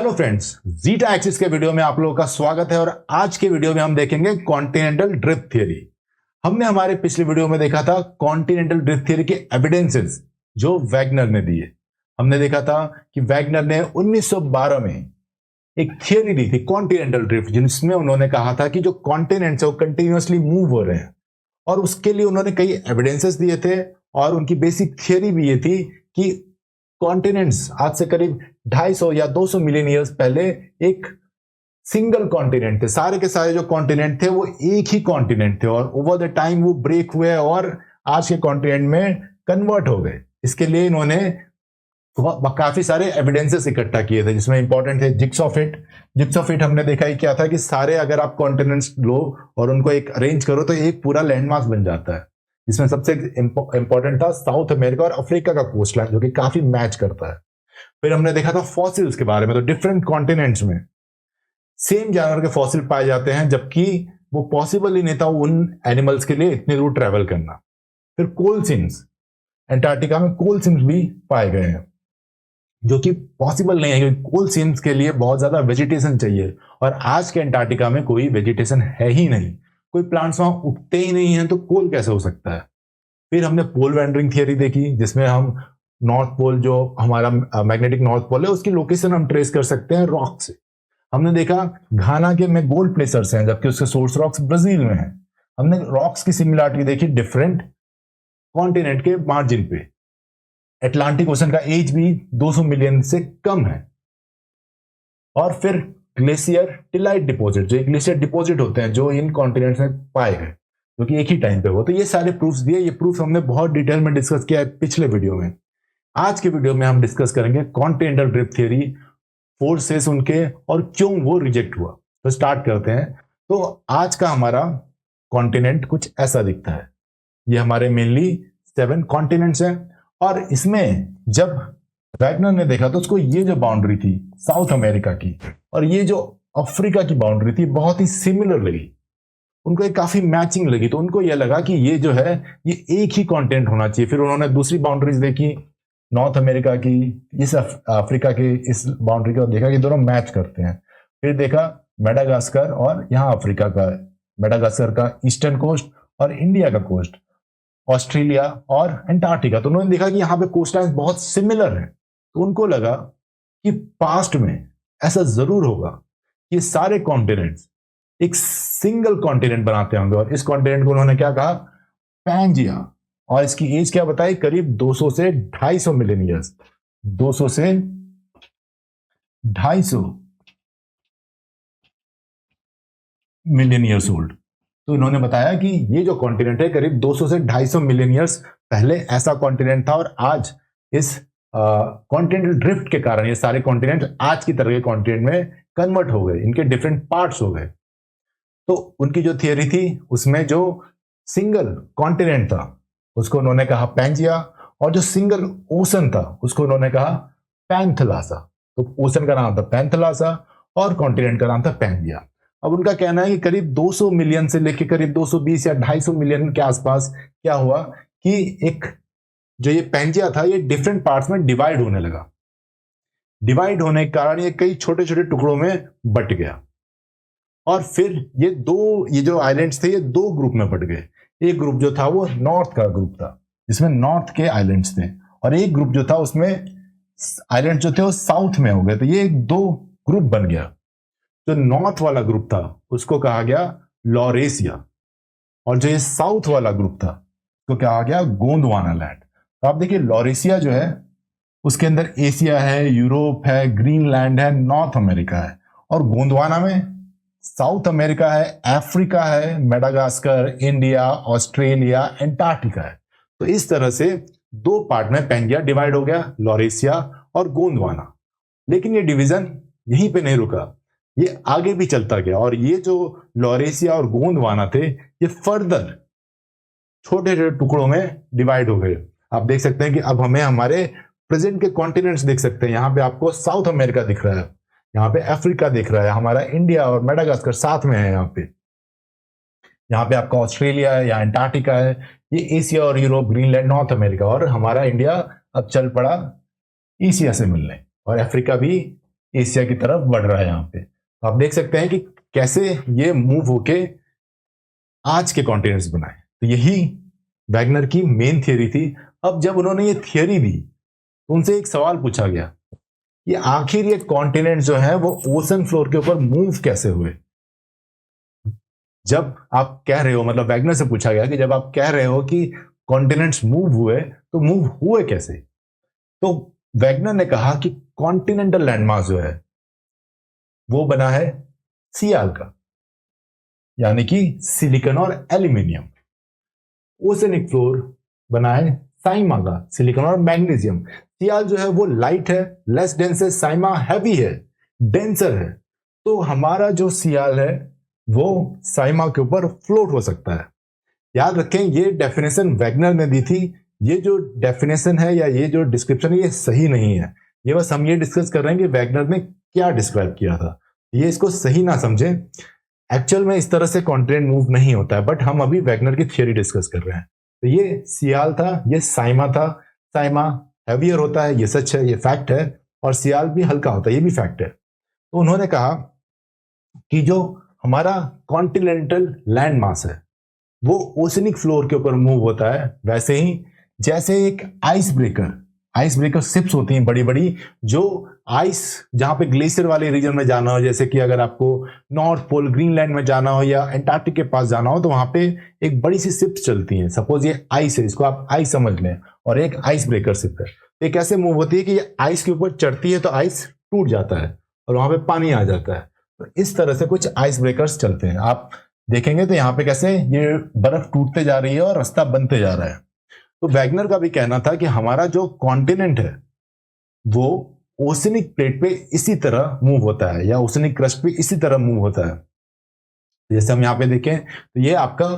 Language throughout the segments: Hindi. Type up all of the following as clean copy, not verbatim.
हेलो फ्रेंड्स, जीटा एक्सिस के वीडियो में आप लोगों का स्वागत है। और आज के वीडियो में हम देखेंगे कॉन्टिनेंटल ड्रिफ्ट थ्योरी। हमने हमारे पिछले वीडियो में देखा था कॉन्टिनेंटल ड्रिफ्ट थ्योरी के एविडेंसेस जो वैगनर ने दिए। हमने देखा था कि वैगनर ने 1912 में एक थियरी दी थी कॉन्टिनेंटल ड्रिफ्ट, जिसमें उन्होंने कहा था कि जो कॉन्टिनेंट्स है वो कंटिन्यूअसली मूव हो रहे हैं, और उसके लिए उन्होंने कई एविडेंसेस दिए थे। और उनकी बेसिक थियरी भी ये थी कि कॉन्टिनेंट्स आज से करीब 250 या 200 मिलियन ईयर्स पहले एक सिंगल कॉन्टिनेंट थे। सारे के सारे जो कॉन्टिनेंट थे वो एक ही कॉन्टिनेंट थे, और ओवर द टाइम वो ब्रेक हुए और आज के कॉन्टिनेंट में कन्वर्ट हो गए। इसके लिए इन्होंने काफी सारे एविडेंसेस इकट्ठा किए थे, जिसमें इंपॉर्टेंट थे जिग्सॉ फिट। जिग्सॉ फिट हमने देखा ही क्या था कि सारे अगर आप कॉन्टिनेंट्स लो और उनको एक अरेंज करो तो एक पूरा लैंडमास बन जाता है। इसमें सबसे इंपॉर्टेंट था साउथ अमेरिका और अफ्रीका का कोस्ट लाइन, जो कि काफी मैच करता है। फिर हमने देखा था फॉसिल्स के बारे में, तो डिफरेंट कॉन्टिनेंट्स में सेम जानवर के फॉसिल पाए जाते हैं, जबकि वो पॉसिबल ही नहीं था उन एनिमल्स के लिए इतनी दूर ट्रेवल करना। फिर कोल सीम्स, एंटार्क्टिका में कोल सीम्स भी पाए गए हैं, जो कि पॉसिबल नहीं है क्योंकि कोल सीम्स के लिए बहुत ज्यादा वेजिटेशन चाहिए, और आज के अंटार्कटिका में कोई वेजिटेशन है ही नहीं, कोई प्लांट्स वहां उगते ही नहीं है, तो कोल कैसे हो सकता है। फिर हमने पोल वैंडरिंग थियरी देखी, जिसमें हम नॉर्थ पोल, जो हमारा मैग्नेटिक नॉर्थ पोल है, उसकी लोकेशन हम ट्रेस कर सकते हैं रॉक से। हमने देखा घाना के में गोल्ड प्लेसर्स हैं, जबकि उसके सोर्स रॉक्स ब्राजील में हैं। हमने रॉक्स की सिमिलरिटी देखी डिफरेंट कॉन्टिनेंट के मार्जिन पे। अटलांटिक ओशन का एज भी 200 मिलियन से कम है। और फिर ग्लेशियर टिलाइट डिपॉजिट, जो ग्लेशियर डिपॉजिट होते हैं जो इन कॉन्टिनेंट्स में पाए गए, जो कि एक ही टाइम पे हो। तो ये सारे प्रूफ्स दिए। ये प्रूफ हमने बहुत डिटेल में डिस्कस किया है पिछले वीडियो में। आज के वीडियो में हम डिस्कस करेंगे कॉन्टिनेंटल ड्रिफ्ट थ्योरी, फोर्सेस उनके, और क्यों वो रिजेक्ट हुआ। तो स्टार्ट करते हैं। तो आज का हमारा कॉन्टिनेंट कुछ ऐसा दिखता है। ये हमारे मेनली 7 कॉन्टिनेंट्स हैं, और इसमें जब वैगनर ने देखा तो उसको ये जो बाउंड्री थी साउथ अमेरिका की और ये जो अफ्रीका की बाउंड्री थी बहुत ही सिमिलर लगी उनको, एक काफी मैचिंग लगी। तो उनको यह लगा कि ये जो है ये एक ही कॉन्टिनेंट होना चाहिए। फिर उन्होंने दूसरी बाउंड्रीज देखी नॉर्थ अमेरिका की, इस अफ्रीका की इस बाउंड्री को, देखा कि दोनों मैच करते हैं। फिर देखा मेडागास्कर और यहाँ अफ्रीका का, मेडागास्कर का ईस्टर्न कोस्ट और इंडिया का कोस्ट, ऑस्ट्रेलिया और अंटार्कटिका। तो उन्होंने देखा कि यहाँ पे कोस्ट लाइन बहुत सिमिलर है। तो उनको लगा कि पास्ट में ऐसा जरूर होगा कि ये सारे कॉन्टिनेंट्स एक सिंगल कॉन्टिनेंट बनाते होंगे, और इस कॉन्टिनेंट को उन्होंने क्या कहा, पैंजिया। और इसकी एज क्या बताई, करीब 200 से 250 मिलियन ईयर्स, 200 से 250 मिलियन ईयर्स ओल्ड। तो इन्होंने बताया कि ये जो कॉन्टिनेंट है करीब 200 से 250 मिलियन ईयर्स पहले ऐसा कॉन्टिनेंट था, और आज इस कॉन्टिनेंटल ड्रिफ्ट के कारण ये सारे कॉन्टिनेंट आज की तरह के कॉन्टिनेंट में कन्वर्ट हो गए, इनके डिफरेंट पार्ट्स हो गए। तो उनकी जो थियरी थी उसमें जो सिंगल कॉन्टिनेंट था उसको उन्होंने कहा पैंजिया, और जो सिंगल ओशन था उसको उन्होंने कहा पैंथलासा। तो ओशन का नाम था पैंथलासा और कॉन्टिनेंट का नाम था पैंजिया। अब उनका कहना है कि करीब 200 मिलियन से लेकर करीब 220 या 250 मिलियन के आसपास क्या हुआ कि एक जो ये पैंजिया था ये डिफरेंट पार्ट्स में डिवाइड होने लगा। डिवाइड होने के कारण ये कई छोटे छोटे टुकड़ों में बट गया, और फिर ये जो आइलैंड्स थे ये 2 ग्रुप में बट गए। एक ग्रुप जो था वो नॉर्थ का ग्रुप था, जिसमें नॉर्थ के आइलैंड्स थे, और एक ग्रुप जो था उसमें आइलैंड जो थे वो साउथ में हो गए। तो ये 2 ग्रुप बन गया। जो नॉर्थ वाला ग्रुप था उसको कहा गया लॉरेसिया, और जो ये साउथ वाला ग्रुप था उसको कहा गया गोंडवाना लैंड। तो आप देखिए लॉरेसिया जो है उसके अंदर एशिया है, यूरोप है, ग्रीनलैंड है, नॉर्थ अमेरिका है, और गोंडवाना में साउथ अमेरिका है, अफ्रीका है, मेडागास्कर, इंडिया, ऑस्ट्रेलिया, अंटार्कटिका है। तो इस तरह से 2 पार्ट में पैंजिया डिवाइड हो गया, लॉरेसिया और गोंडवाना। लेकिन ये डिवीजन यहीं पे नहीं रुका, ये आगे भी चलता गया, और ये जो लॉरेसिया और गोंडवाना थे ये फर्दर छोटे छोटे टुकड़ों में डिवाइड हो गए। आप देख सकते हैं कि अब हमें हमारे प्रेजेंट के कॉन्टिनेंट्स देख सकते हैं। यहाँ पे आपको साउथ अमेरिका दिख रहा है, यहाँ पे अफ्रीका दिख रहा है, हमारा इंडिया और मेडागास्कर साथ में है। यहाँ पे आपका ऑस्ट्रेलिया है या अंटार्कटिका है, ये एशिया और यूरोप, ग्रीनलैंड, नॉर्थ अमेरिका, और हमारा इंडिया अब चल पड़ा एशिया से मिलने, और अफ्रीका भी एशिया की तरफ बढ़ रहा है यहाँ पे। तो आप देख सकते हैं कि कैसे ये मूव होके आज के कॉन्टिनेंट्स बनाए। तो यही वैगनर की मेन थियरी थी। अब जब उन्होंने ये थियरी दी तो उनसे एक सवाल पूछा गया कि आखिर ये कॉन्टिनेंट जो है वो ओशन फ्लोर के ऊपर मूव कैसे हुए। जब आप कह रहे हो, मतलब वैगनर से पूछा गया कि जब आप कह रहे हो कि कॉन्टिनेंट्स मूव हुए तो मूव हुए कैसे। तो वैगनर ने कहा कि कॉन्टिनेंटल लैंडमास जो है वो बना है सियाल का, यानी कि सिलिकॉन और एल्यूमिनियम। ओसेनिक फ्लोर बना है साइमा का, सिलिकॉन और मैग्नीशियम। सियाल जो है वो लाइट है, लेस डेंस है, साइमा हैवी है, डेंसर है। तो हमारा जो सियाल है वो साइमा के ऊपर फ्लोट हो सकता है। याद रखें, ये डेफिनेशन वैगनर ने दी थी। ये जो डेफिनेशन है या ये जो डिस्क्रिप्शन है ये सही नहीं है। ये बस हम ये डिस्कस कर रहे हैं कि वैगनर ने क्या डिस्क्राइब किया था। ये इसको सही ना समझें, एक्चुअल में इस तरह से कॉन्टिनेंट मूव नहीं होता है, बट हम अभी वैगनर की थियरी डिस्कस कर रहे हैं। तो ये सियाल था, ये साइमा था। साइमा हैवियर होता है, ये सच है, ये फैक्ट है। और सियाल भी हल्का होता है, ये भी फैक्ट है। तो उन्होंने कहा कि जो हमारा कॉन्टिनेंटल लैंड मास है वो ओशनिक फ्लोर के ऊपर मूव होता है। वैसे ही जैसे एक आइस ब्रेकर शिप्स होती हैं बड़ी बड़ी, जो आइस जहां पे ग्लेशियर वाले रीजन में जाना हो, जैसे कि अगर आपको नॉर्थ पोल ग्रीनलैंड में जाना हो या एंटार्क्टिक के पास जाना हो, तो वहां पे एक बड़ी सी शिप्स चलती हैं। सपोज ये आइस है, इसको आप आइस समझ लें, और एक आइस ब्रेकर शिप है। ये कैसे मूव होती है कि ये आइस के ऊपर चढ़ती है तो आइस टूट जाता है और वहां पे पानी आ जाता है। तो इस तरह से कुछ आइस ब्रेकर्स चलते हैं। आप देखेंगे तो यहाँ पे कैसे ये बर्फ टूटते जा रही है और रास्ता बनते जा रहा है। तो वैगनर का भी कहना था कि हमारा जो कॉन्टिनेंट है वो ओशनिक प्लेट पे इसी तरह मूव होता है या ओशनिक क्रस्ट पे इसी तरह मूव होता है। जैसे हम यहाँ पे देखें तो ये आपका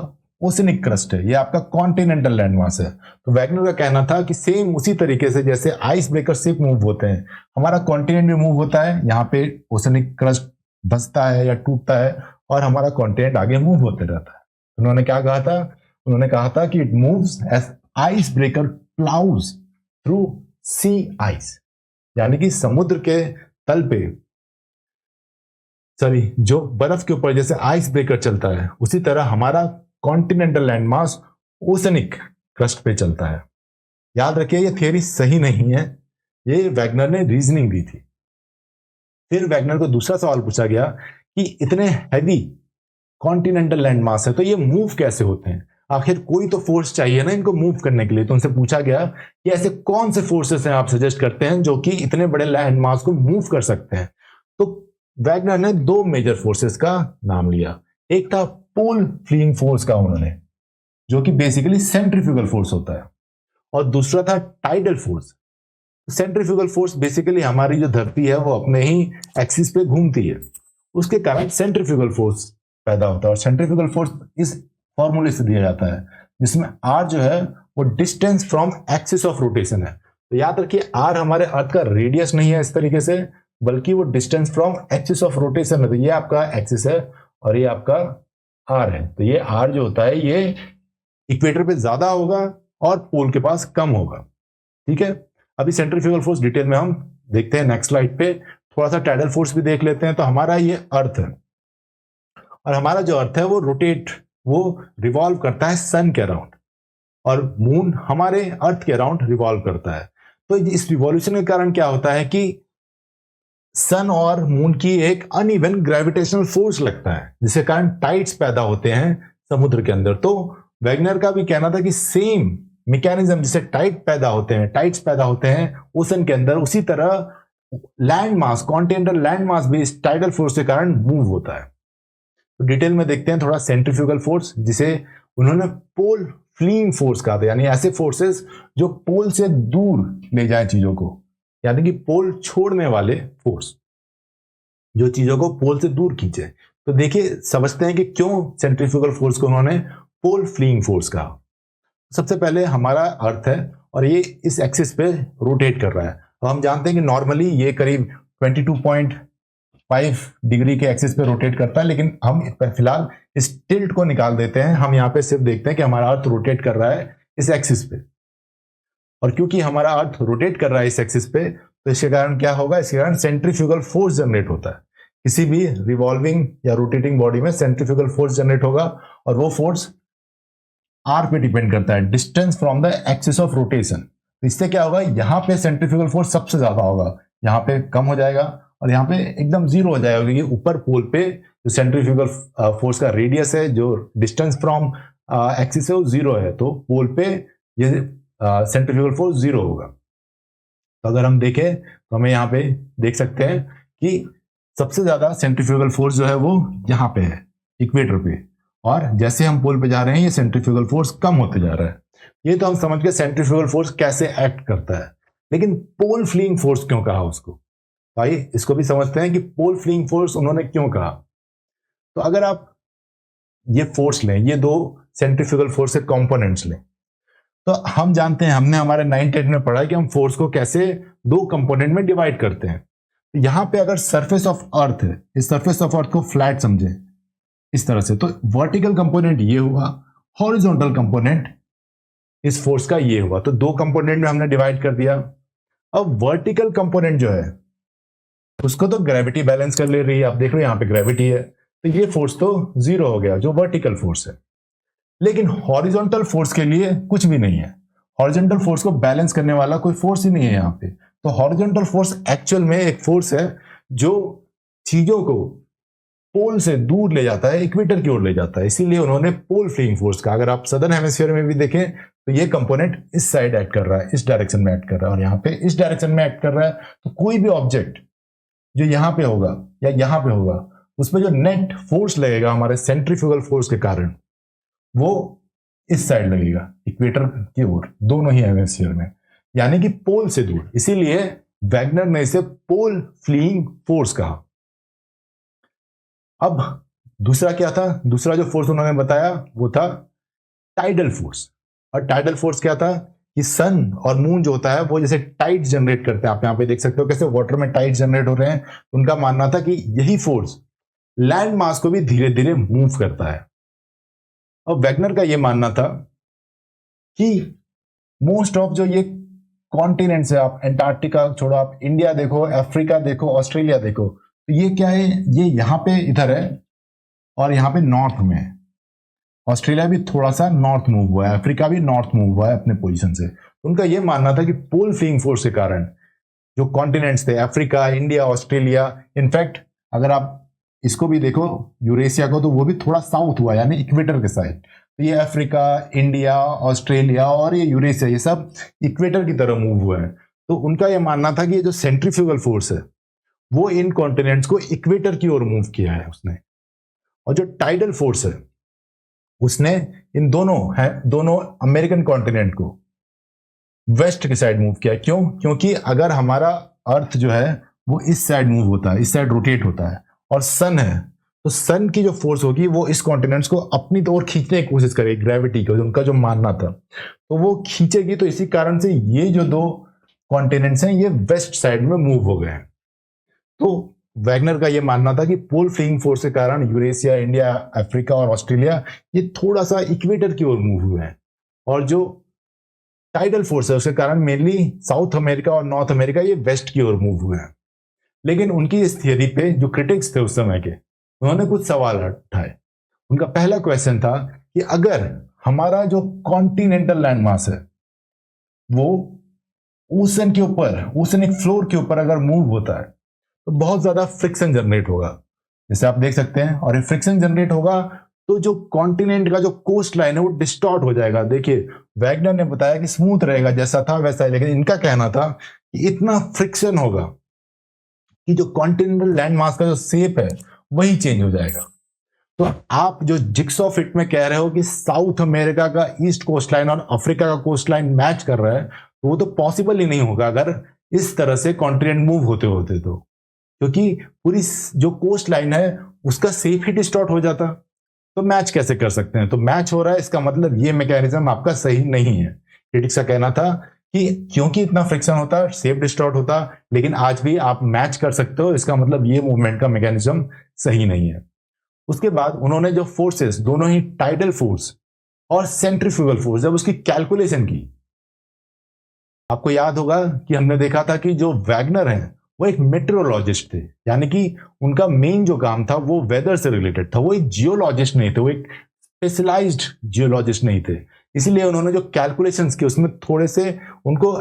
ओशनिक क्रस्ट है, ये आपका कॉन्टिनेंटल लैंडमास है। तो वैगनर का कहना था कि सेम उसी तरीके से जैसे आइस ब्रेकर शिप मूव होते हैं, हमारा कॉन्टिनेंट भी मूव होता है। यहाँ पे ओशनिक क्रस्ट धंसता है या टूटता है और हमारा कॉन्टिनेंट आगे मूव होते रहता है। उन्होंने क्या कहा था? उन्होंने कहा था कि it moves as ice breaker ploughs through sea ice, यानी कि समुद्र के तल पे, सॉरी, जो बर्फ के ऊपर जैसे आइस ब्रेकर चलता है उसी तरह हमारा कॉन्टिनेंटल लैंडमास ओशनिक क्रस्ट पे चलता है। याद रखिए ये थियरी सही नहीं है, ये वैगनर ने रीजनिंग दी थी। फिर वैगनर को दूसरा सवाल पूछा गया कि इतने हैवी कॉन्टिनेंटल लैंडमास है तो ये मूव कैसे होते हैं? आखिर कोई तो फोर्स चाहिए ना इनको मूव करने के लिए। तो उनसे पूछा गया कि ऐसे कौन से फोर्सेस हैं आप सजेस्ट करते हैं जो कि इतने बड़े लैंड मास को मूव कर सकते हैं। तो वैगनर ने दो मेजर फोर्सेस का नाम लिया। एक था पोल फ्लीइंग फोर्स का उन्होंने, जो कि बेसिकली सेंट्रीफ्यूगल फोर्स होता है, और दूसरा था tidal force. Centrifugal force basically हमारी जो धरती है वो अपने ही एक्सिस पे घूमती है, उसके कारण सेंट्रीफ्यूगल फोर्स पैदा होता है। और सेंट्रीफ्यूगल फोर्स इस फॉर्मूले से दिया जाता है जिसमें आर जो है वो distance from axis of rotation है। तो याद रखिए आर हमारे अर्थ का रेडियस नहीं है इस तरीके से, बल्कि वो distance from axis of rotation है। तो ये आपका एक्सिस है और ये आपका आर है। तो ये आर जो होता है ये इक्वेटर पे ज्यादा होगा और पोल के पास कम होगा। ठीक है, अभी सेंट्रीफ्यूगल फोर्स डिटेल में हम देखते हैं नेक्स्ट स्लाइड पे। थोड़ा सा टाइडल फोर्स भी देख लेते हैं। तो हमारा ये अर्थ है और हमारा जो अर्थ है वो रिवॉल्व करता है सन के अराउंड, और मून हमारे अर्थ के अराउंड रिवॉल्व करता है। तो इस रिवॉल्यूशन के कारण क्या होता है कि सन और मून की एक अनइवन ग्रेविटेशनल फोर्स लगता है, जिसके कारण टाइड्स पैदा होते हैं समुद्र के अंदर। तो वैगनर का भी कहना था कि सेम मैकेनिज्म जिससे टाइड्स पैदा होते हैं ओशन के अंदर, उसी तरह land mass, continental land mass भी इस टाइडल फोर्स के कारण मूव होता है। तो डिटेल में देखते हैं थोड़ा सेंट्रीफ्यूगल फोर्स, जिसे उन्होंने पोल फ्लीइंग फोर्स कहा था, यानी ऐसे फोर्सेस जो पोल से दूर ले जाए चीजों को, यानी कि पोल छोड़ने वाले फोर्स जो चीजों को पोल से दूर खींचे। तो देखिए समझते हैं कि क्यों सेंट्रीफ्यूगल फोर्स को उन्होंने पोल फ्लीइंग फोर्स कहा। सबसे पहले हमारा अर्थ है और ये इस एक्सिस पे रोटेट कर रहा है। तो हम जानते हैं कि नॉर्मली ये करीब 22.5 डिग्री के एक्सिस पे रोटेट करता है, लेकिन हम फिलहाल इस टिल्ट को निकाल देते हैं। हम यहाँ पे सिर्फ देखते हैं कि हमारा अर्थ रोटेट कर रहा है इस एक्सिस पे, और क्योंकि हमारा अर्थ रोटेट कर रहा है इस एक्सिस पे, तो इसके कारण क्या होगा, इसके कारण सेंट्रीफ्यूगल फोर्स जनरेट होता है। किसी भी रिवॉल्विंग या रोटेटिंग बॉडी में सेंट्रीफ्यूगल फोर्स जनरेट होगा और वो फोर्स आर पे डिपेंड करता है, distance from the axis of rotation. तो इससे क्या होगा, यहाँ पे सेंट्रीफ्यूगल फोर्स सबसे ज्यादा होगा, यहाँ पे कम हो जाएगा और यहाँ पे एकदम जीरो हो जाएगा, क्योंकि ऊपर पोल पे जो सेंट्रीफ्यूगल फोर्स का रेडियस है, जो डिस्टेंस फ्रॉम एक्सिस है, वो जीरो है, तो पोल पे ये सेंट्रीफ्यूगल फोर्स जीरो होगा। तो अगर हम देखें तो हमें यहाँ पे देख सकते हैं कि सबसे ज्यादा सेंट्रीफ्यूगल फोर्स जो है वो यहाँ पे है, इक्वेटर पे, और जैसे हम पोल पे जा रहे हैं ये सेंट्रीफ्यूगल फोर्स कम होते जा रहा है। ये तो हम समझ गए सेंट्रीफ्यूगल फोर्स कैसे एक्ट करता है, लेकिन पोल फ्लीइंग फोर्स क्यों कहा उसको, भाई इसको भी समझते हैं कि पोल फ्लीइंग फोर्स उन्होंने क्यों कहा। तो अगर आप ये फोर्स लें, ये दो सेंट्रीफ्यूगल फोर्स के कंपोनेंट्स लें, तो हम जानते हैं, हमने हमारे 9th-10th में पढ़ा है कि हम फोर्स को कैसे दो कंपोनेंट में डिवाइड करते हैं। यहां पे अगर सरफेस ऑफ अर्थ है, इस सरफेस ऑफ अर्थ को फ्लैट समझे इस तरह से, तो वर्टिकल कंपोनेंट ये हुआ, हॉरिजॉन्टल कंपोनेंट इस फोर्स का ये हुआ, तो दो कंपोनेंट में हमने डिवाइड कर दिया। अब वर्टिकल कंपोनेंट जो है उसको तो ग्रेविटी बैलेंस कर ले रही है, आप देख रहे हो यहां पे ग्रेविटी है, तो ये फोर्स तो जीरो हो गया, जो वर्टिकल फोर्स है। लेकिन हॉरिजॉन्टल फोर्स के लिए कुछ भी नहीं है, हॉरिजॉन्टल फोर्स को बैलेंस करने वाला कोई फोर्स ही नहीं है यहाँ पे। तो हॉरिजॉन्टल फोर्स एक्चुअल में एक फोर्स है जो चीजों को पोल से दूर ले जाता है, इक्वेटर की ओर ले जाता है, इसीलिए उन्होंने पोल फ्लीइंग फोर्स का। अगर आप सदर्न हेमिस्फीयर में भी देखें तो ये कंपोनेंट इस साइड एक्ट कर रहा है, इस डायरेक्शन में एक्ट कर रहा है, और यहाँ पे इस डायरेक्शन में एक्ट कर रहा है। तो कोई भी ऑब्जेक्ट जो यहाँ पे होगा या यहाँ पे होगा, उसमें जो नेट फोर्स लगेगा हमारे सेंट्रीफ्यूगल फोर्स के कारण, वो इस साइड लगेगा, इक्वेटर की ओर, दोनों ही हेमिस्फीयर में, यानी कि पोल से दूर। इसीलिए वैगनर ने इसे पोल फ्लीइंग फोर्स कहा। अब दूसरा क्या था, दूसरा जो फोर्स उन्होंने बताया वो था टाइडल फोर्स। और टाइडल फोर्स क्या था कि सन और मून जो होता है वो जैसे टाइड जनरेट करते हैं, आप यहां पे देख सकते हो कैसे वाटर में टाइड जनरेट हो रहे हैं। उनका मानना था कि यही फोर्स लैंड मास को भी धीरे धीरे मूव करता है। और वैगनर का यह मानना था कि मोस्ट ऑफ जो ये कॉन्टिनेंट्स है, आप एंटार्क्टिका छोड़ो, आप इंडिया देखो, अफ्रीका देखो, ऑस्ट्रेलिया देखो, तो ये क्या है, ये यहां पे इधर है और यहां पे नॉर्थ में है। ऑस्ट्रेलिया भी थोड़ा सा नॉर्थ मूव हुआ है, अफ्रीका भी नॉर्थ मूव हुआ है अपने पोजीशन से। उनका यह मानना था कि पोल फ्लीइंग फोर्स के कारण जो कॉन्टिनेंट्स थे, अफ्रीका, इंडिया, ऑस्ट्रेलिया, इनफैक्ट अगर आप इसको भी देखो यूरेशिया को, तो वो भी थोड़ा साउथ हुआ, यानी इक्वेटर के साइड। तो ये अफ्रीका, इंडिया, ऑस्ट्रेलिया और ये यूरेशिया, ये सब इक्वेटर की तरह मूव हुआ है। तो उनका यह मानना था कि ये जो सेंट्रीफ्यूगल फोर्स है वो इन कॉन्टिनेंट्स को इक्वेटर की ओर मूव किया है उसने, और जो टाइडल फोर्स है उसने इन दोनों अमेरिकन कॉन्टिनेंट को वेस्ट की साइड मूव किया। क्यों? क्योंकि अगर हमारा अर्थ जो है वो इस साइड मूव होता है, इस साइड रोटेट होता है, और सन है, तो सन की जो फोर्स होगी वो इस कॉन्टिनेंट्स को अपनी ओर खींचने की कोशिश करेगी, ग्रेविटी को, उनका जो मानना था, तो वो खींचेगी। तो इसी कारण से ये जो दो कॉन्टिनेंट्स हैं ये वेस्ट साइड में मूव हो गए हैं। तो वैगनर का ये मानना था कि पोल फ्लीइंग फोर्स के कारण यूरेशिया, इंडिया, अफ्रीका और ऑस्ट्रेलिया ये थोड़ा सा इक्वेटर की ओर मूव हुए हैं, और जो टाइडल फोर्स है उसके कारण मेनली साउथ अमेरिका और नॉर्थ अमेरिका ये वेस्ट की ओर मूव हुए हैं। लेकिन उनकी इस थियरी पे जो क्रिटिक्स थे उस समय के, उन्होंने कुछ सवाल उठाए। उनका पहला क्वेश्चन था कि अगर हमारा जो कॉन्टिनेंटल लैंड मास है वो ओशन के ऊपर, ओशनिक फ्लोर के ऊपर अगर मूव होता है तो बहुत ज्यादा फ्रिक्शन जनरेट होगा, जैसे आप देख सकते हैं। और ये फ्रिक्शन जनरेट होगा तो जो कॉन्टिनेंट का जो कोस्ट लाइन है वो डिस्टॉर्ट हो जाएगा। देखिए वैगनर ने बताया कि स्मूथ रहेगा, जैसा था वैसा ही, लेकिन इनका कहना था कि इतना फ्रिक्शन होगा कि जो कॉन्टिनेंटल लैंड मास का जो शेप है वही चेंज हो जाएगा। तो आप जो जिक्सॉ फिट में कह रहे हो कि साउथ अमेरिका का ईस्ट कोस्ट लाइन और अफ्रीका का कोस्ट लाइन मैच कर रहा है, तो वो तो पॉसिबल ही नहीं होगा अगर इस तरह से कॉन्टिनेंट मूव होते होते, तो क्योंकि पूरी जो कोस्ट लाइन है उसका शेप ही डिस्टॉर्ट हो जाता, तो मैच कैसे कर सकते हैं। तो मैच हो रहा है, इसका मतलब ये मैकेनिज्म आपका सही नहीं है। क्रिटिक्स का कहना था कि क्योंकि इतना फ्रिक्शन होता, शेप डिस्टॉर्ट होता, लेकिन आज भी आप मैच कर सकते हो, इसका मतलब ये मूवमेंट का मैकेनिज्म सही नहीं है। उसके बाद उन्होंने जो फोर्सेस, दोनों ही टाइडल फोर्स और सेंट्रीफ्यूगल फोर्स, जब उसकी कैलकुलेशन की आपको याद होगा कि हमने देखा था कि जो वैगनर हैं वो एक मेट्रोलॉजिस्ट थे, यानी कि उनका मेन जो काम था वो वेदर से रिलेटेड था। वो एक जियोलॉजिस्ट नहीं थे, वो एक स्पेशलाइज्ड जियोलॉजिस्ट नहीं थे। इसलिए उन्होंने जो कैलकुलेशंस किए उसमें थोड़े से उनको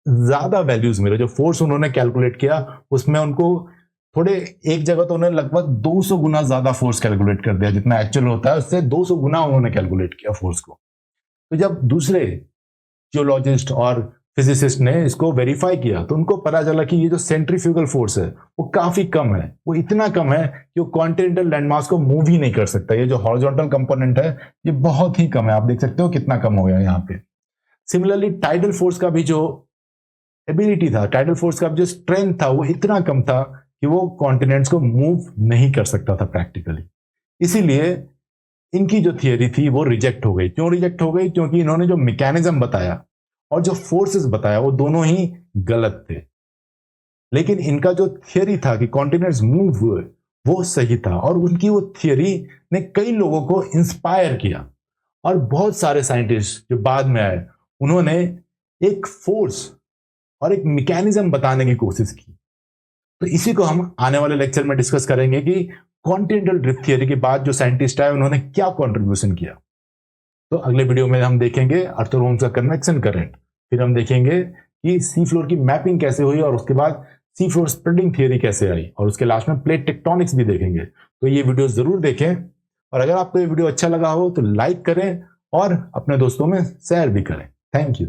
ज्यादा वैल्यूज मिले। जो फोर्स उन्होंने कैलकुलेट किया उसमें उनको थोड़े, एक जगह तो उन्होंने लगभग 200 गुना ज्यादा फोर्स कैलकुलेट कर दिया, जितना एक्चुअल होता है उससे 200 गुना उन्होंने कैलकुलेट किया फोर्स को। तो जब दूसरे जियोलॉजिस्ट और फिजिसिस्ट ने इसको वेरीफाई किया तो उनको पता चला कि ये जो सेंट्रीफ्यूगल फोर्स है वो काफी कम है। वो इतना कम है कि वो कॉन्टिनेंटल लैंडमास को मूव ही नहीं कर सकता। ये जो हॉरिजॉन्टल कंपोनेंट है ये बहुत ही कम है। आप देख सकते हो कितना कम हो गया यहाँ पे। सिमिलरली टाइडल फोर्स का भी जो एबिलिटी था, टाइडल फोर्स का जो स्ट्रेंथ था वो इतना कम था कि वो कॉन्टिनेंट्स को मूव नहीं कर सकता था प्रैक्टिकली। इसीलिए इनकी जो थियरी थी वो रिजेक्ट हो गई। क्यों रिजेक्ट हो गई? क्योंकि इन्होंने जो मैकेनिज्म बताया और जो फोर्सेस बताया वो दोनों ही गलत थे। लेकिन इनका जो थियरी था कि कॉन्टिनेंट्स मूव हुए वो सही था, और उनकी वो थियरी ने कई लोगों को इंस्पायर किया। और बहुत सारे साइंटिस्ट जो बाद में आए उन्होंने एक फोर्स और एक मैकेनिज्म बताने की कोशिश की। तो इसी को हम आने वाले लेक्चर में डिस्कस करेंगे कि कॉन्टिनेंटल ड्रिफ्ट थियरी के बाद जो साइंटिस्ट आए उन्होंने क्या कॉन्ट्रीब्यूशन किया। तो अगले वीडियो में हम देखेंगे अर्थर-होम्स का कन्वेक्शन करंट, फिर हम देखेंगे कि सी फ्लोर की मैपिंग कैसे हुई, और उसके बाद सी फ्लोर स्प्रेडिंग थियरी कैसे आई, और उसके लास्ट में प्लेट टेक्टोनिक्स भी देखेंगे। तो ये वीडियो जरूर देखें, और अगर आपको ये वीडियो अच्छा लगा हो तो लाइक करें और अपने दोस्तों में शेयर भी करें। Thank you.